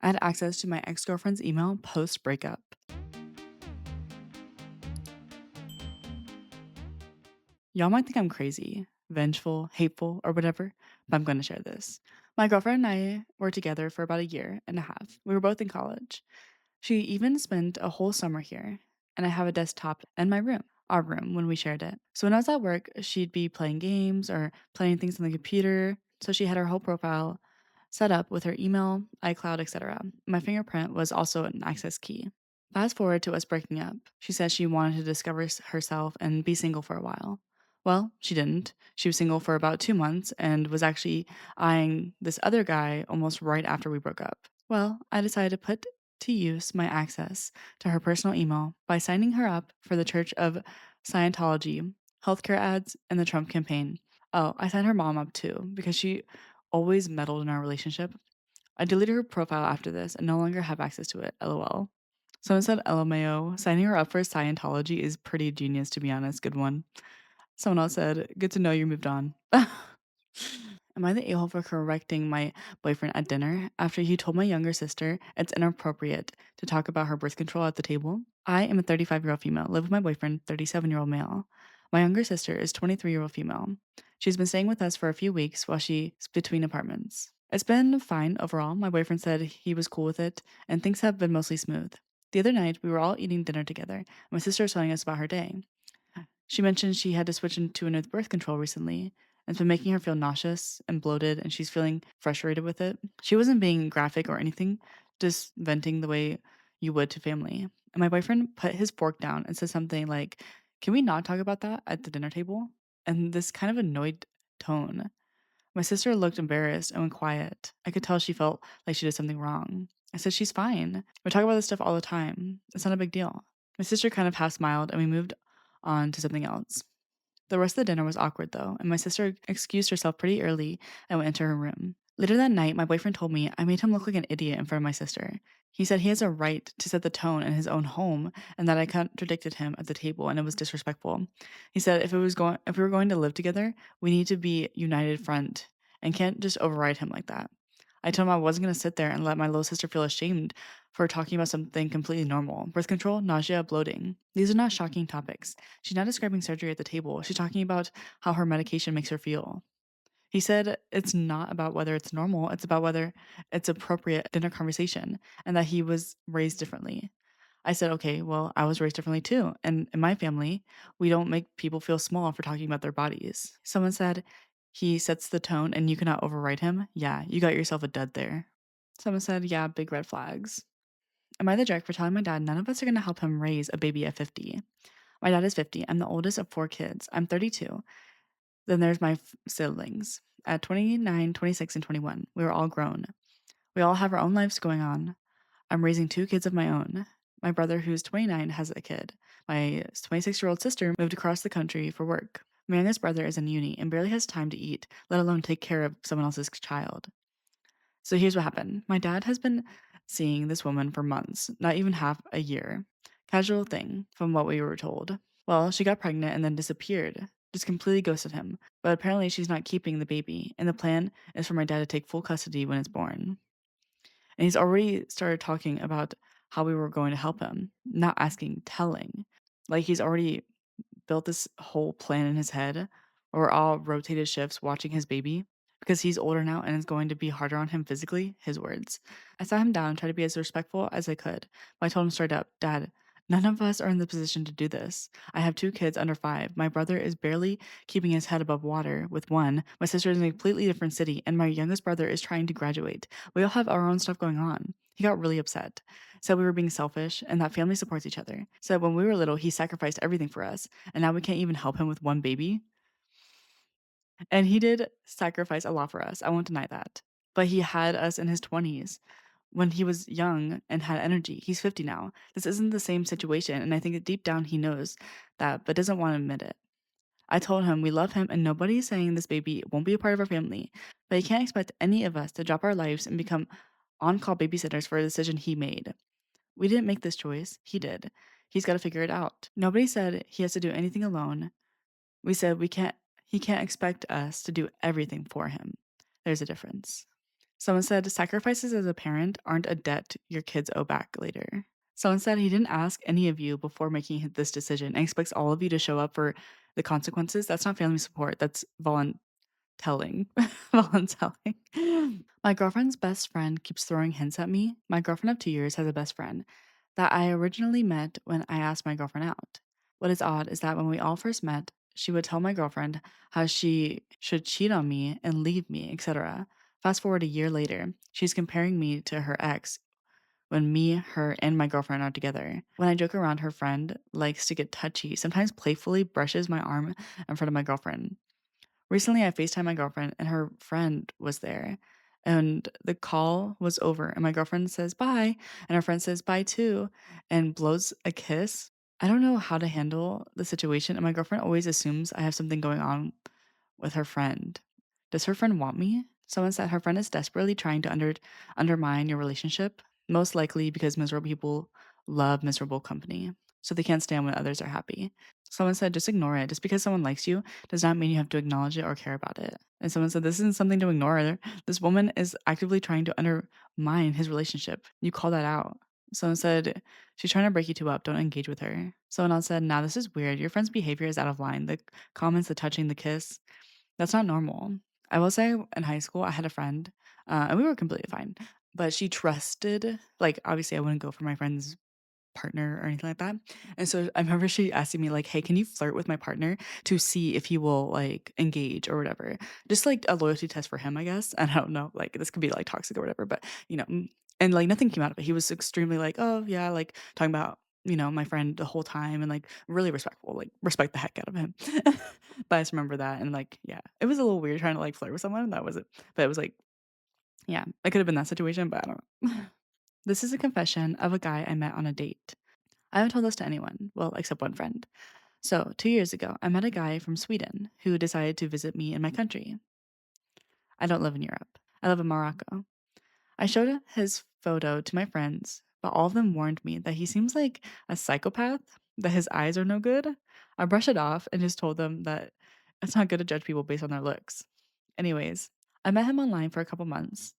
I had access to my ex girlfriend's email post breakup. Y'all might think I'm crazy, vengeful, hateful, or whatever, but I'm going to share this. My girlfriend and I were together for about a year and a half. We were both in college. She even spent a whole summer here, and I have a desktop in my room, our room, when we shared it. So when I was at work, she'd be playing games or playing things on the computer. So she had her whole profile set up with her email, iCloud, etc. My fingerprint was also an access key. Fast forward to us breaking up. She said she wanted to discover herself and be single for a while. Well, she didn't. She was single for about 2 months and was actually eyeing this other guy almost right after we broke up. Well, I decided to put to use my access to her personal email by signing her up for the Church of Scientology, healthcare ads, and the Trump campaign. Oh, I signed her mom up too because she always meddled in our relationship. I deleted her profile after this and no longer have access to it. LOL. Someone said LMAO. Signing her up for Scientology is pretty genius, to be honest. Good one. Someone else said, good to know you moved on. Am I the a-hole for correcting my boyfriend at dinner after he told my younger sister it's inappropriate to talk about her birth control at the table? I am a 35-year-old female, live with my boyfriend, 37-year-old male. My younger sister is 23-year-old female. She's been staying with us for a few weeks while she's between apartments. It's been fine overall. My boyfriend said he was cool with it, and things have been mostly smooth. The other night, we were all eating dinner together. My sister was telling us about her day. She mentioned she had to switch into a new birth control recently, and it's been making her feel nauseous and bloated, and she's feeling frustrated with it. She wasn't being graphic or anything, just venting the way you would to family. And my boyfriend put his fork down and said something like, "Can we not talk about that at the dinner table?" And this kind of annoyed tone. My sister looked embarrassed and went quiet. I could tell she felt like she did something wrong. I said, "She's fine. We talk about this stuff all the time. It's not a big deal." My sister kind of half smiled and we moved on to something else. The rest of the dinner was awkward though, and my sister excused herself pretty early and went into her room. Later that night, my boyfriend told me I made him look like an idiot in front of my sister. He said he has a right to set the tone in his own home and that I contradicted him at the table and it was disrespectful. He said if we were going to live together, we need to be united front and can't just override him like that. I told him I wasn't going to sit there and let my little sister feel ashamed for talking about something completely normal. Birth control, nausea, bloating. These are not shocking topics. She's not describing surgery at the table. She's talking about how her medication makes her feel. He said it's not about whether it's normal, it's about whether it's appropriate dinner conversation and that he was raised differently. I said, okay, well, I was raised differently too. And in my family, we don't make people feel small for talking about their bodies. Someone said, he sets the tone and you cannot override him. Yeah, you got yourself a dud there. Someone said, yeah, big red flags. Am I the jerk for telling my dad none of us are going to help him raise a baby at 50? My dad is 50. I'm the oldest of four kids. I'm 32. Then there's my siblings. At 29, 26, and 21, we were all grown. We all have our own lives going on. I'm raising two kids of my own. My brother, who's 29, has a kid. My 26-year-old sister moved across the country for work. My youngest brother is in uni and barely has time to eat, let alone take care of someone else's child. So here's what happened. My dad has been seeing this woman for months, not even half a year. Casual thing, from what we were told. Well, she got pregnant and then disappeared. Just completely ghosted him. But apparently she's not keeping the baby, and the plan is for my dad to take full custody when it's born. And he's already started talking about how we were going to help him, not asking, telling. Like he's already built this whole plan in his head where we're all rotated shifts watching his baby because he's older now and it's going to be harder on him physically, his words. I sat him down and tried to be as respectful as I could, but I told him straight up, Dad, none of us are in the position to do this. I have two kids under 5. My brother is barely keeping his head above water with one. My sister is in a completely different city, and my youngest brother is trying to graduate. We all have our own stuff going on. He got really upset. Said we were being selfish and that family supports each other. Said when we were little, he sacrificed everything for us, and now we can't even help him with one baby. And he did sacrifice a lot for us. I won't deny that. But he had us in his 20s when he was young and had energy. He's 50 now. This isn't the same situation, and I think that deep down he knows that, but doesn't want to admit it. I told him we love him and nobody's saying this baby won't be a part of our family, but he can't expect any of us to drop our lives and become on call babysitters for a decision he made. We didn't make this choice, he did. He's got to figure it out. Nobody said he has to do anything alone. We said he can't expect us to do everything for him. There's a difference. Someone said, sacrifices as a parent aren't a debt your kids owe back later. Someone said he didn't ask any of you before making this decision and expects all of you to show up for the consequences. That's not family support. That's voluntelling. Voluntelling. My girlfriend's best friend keeps throwing hints at me. My girlfriend of 2 years has a best friend that I originally met when I asked my girlfriend out. What is odd is that when we all first met, she would tell my girlfriend how she should cheat on me and leave me, etc. Fast forward a year later, she's comparing me to her ex when me, her, and my girlfriend are together. When I joke around, her friend likes to get touchy, sometimes playfully brushes my arm in front of my girlfriend. Recently, I FaceTimed my girlfriend and her friend was there. And the call was over, and my girlfriend says bye, and her friend says bye too, and blows a kiss. I don't know how to handle the situation, and my girlfriend always assumes I have something going on with her friend. Does her friend want me? Someone said her friend is desperately trying to undermine your relationship, most likely because miserable people love miserable company, so they can't stand when others are happy. Someone said, just ignore it. Just because someone likes you does not mean you have to acknowledge it or care about it. And someone said, this isn't something to ignore. This woman is actively trying to undermine his relationship. You call that out. Someone said, she's trying to break you two up. Don't engage with her. Someone else said, nah, this is weird. Your friend's behavior is out of line. The comments, the touching, the kiss, that's not normal. I will say in high school, I had a friend, and we were completely fine, but she trusted, like, obviously, I wouldn't go for my friend's partner or anything like that. And so I remember she asking me like, "Hey, can you flirt with my partner to see if he will like engage or whatever?" Just like a loyalty test for him, I guess. And I don't know, like this could be like toxic or whatever, but and like nothing came out of it. He was extremely like, "Oh yeah," like talking about my friend the whole time and like really respectful, like respect the heck out of him. But I just remember that and like, yeah, it was a little weird trying to like flirt with someone. That was it. But it was like, yeah, it could have been that situation, but I don't know. This is a confession of a guy I met on a date. I haven't told this to anyone, well, except one friend. So, 2 years ago, I met a guy from Sweden who decided to visit me in my country. I don't live in Europe, I live in Morocco. I showed his photo to my friends, but all of them warned me that he seems like a psychopath, that his eyes are no good. I brushed it off and just told them that it's not good to judge people based on their looks. Anyways, I met him online for a couple months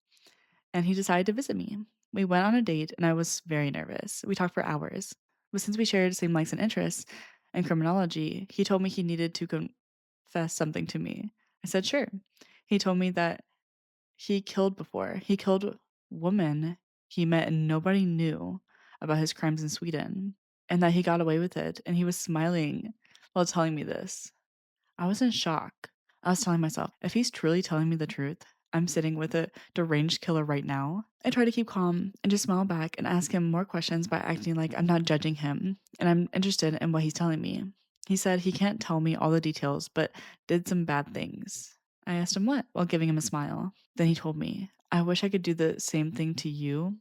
and he decided to visit me. We went on a date and I was very nervous. We talked for hours. But since we shared the same likes and interests in criminology, he told me he needed to confess something to me. I said, sure. He told me that he killed before. He killed women he met and nobody knew about his crimes in Sweden and that he got away with it. And he was smiling while telling me this. I was in shock. I was telling myself, if he's truly telling me the truth, I'm sitting with a deranged killer right now. I try to keep calm and just smile back and ask him more questions by acting like I'm not judging him and I'm interested in what he's telling me. He said he can't tell me all the details, but did some bad things. I asked him what while giving him a smile. Then he told me, I wish I could do the same thing to you.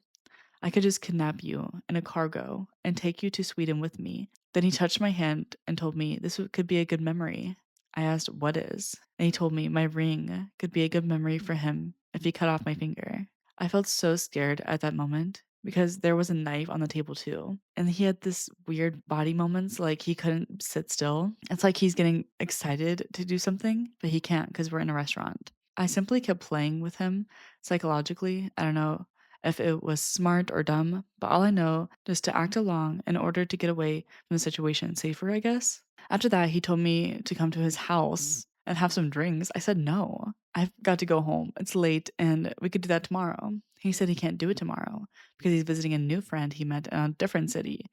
I could just kidnap you in a cargo and take you to Sweden with me. Then he touched my hand and told me this could be a good memory. I asked, what is? And he told me my ring could be a good memory for him if he cut off my finger. I felt so scared at that moment because there was a knife on the table too. And he had this weird body moments like he couldn't sit still. It's like he's getting excited to do something, but he can't because we're in a restaurant. I simply kept playing with him psychologically. I don't know if it was smart or dumb, but all I know is to act along in order to get away from the situation safer, I guess. After that, he told me to come to his house and have some drinks. I said no. I've got to go home. It's late and we could do that tomorrow. He said he can't do it tomorrow because he's visiting a new friend he met in a different city.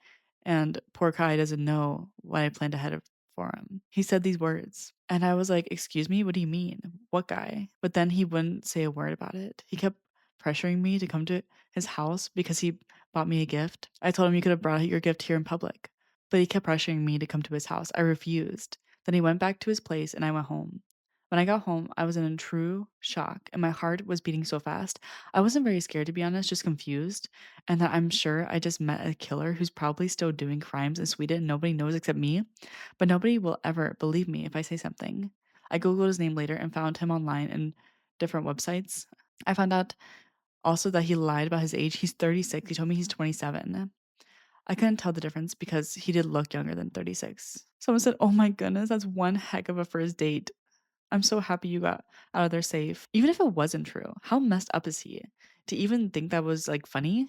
And poor Kai doesn't know what I planned ahead of for him. He said these words. And I was like, excuse me, what do you mean? What guy? But then he wouldn't say a word about it. He kept pressuring me to come to his house because he bought me a gift. I told him you could have brought your gift here in public, but he kept pressuring me to come to his house. I refused. Then he went back to his place and I went home. When I got home, I was in true shock and my heart was beating so fast. I wasn't very scared, to be honest, just confused. And that I'm sure I just met a killer who's probably still doing crimes in Sweden and nobody knows except me. But nobody will ever believe me if I say something. I Googled his name later and found him online in different websites. I found out also that he lied about his age. He's 36. He told me he's 27. I couldn't tell the difference because he did look younger than 36. Someone said, "Oh my goodness, that's one heck of a first date." I'm so happy you got out of there safe. Even if it wasn't true, how messed up is he to even think that was, like, funny?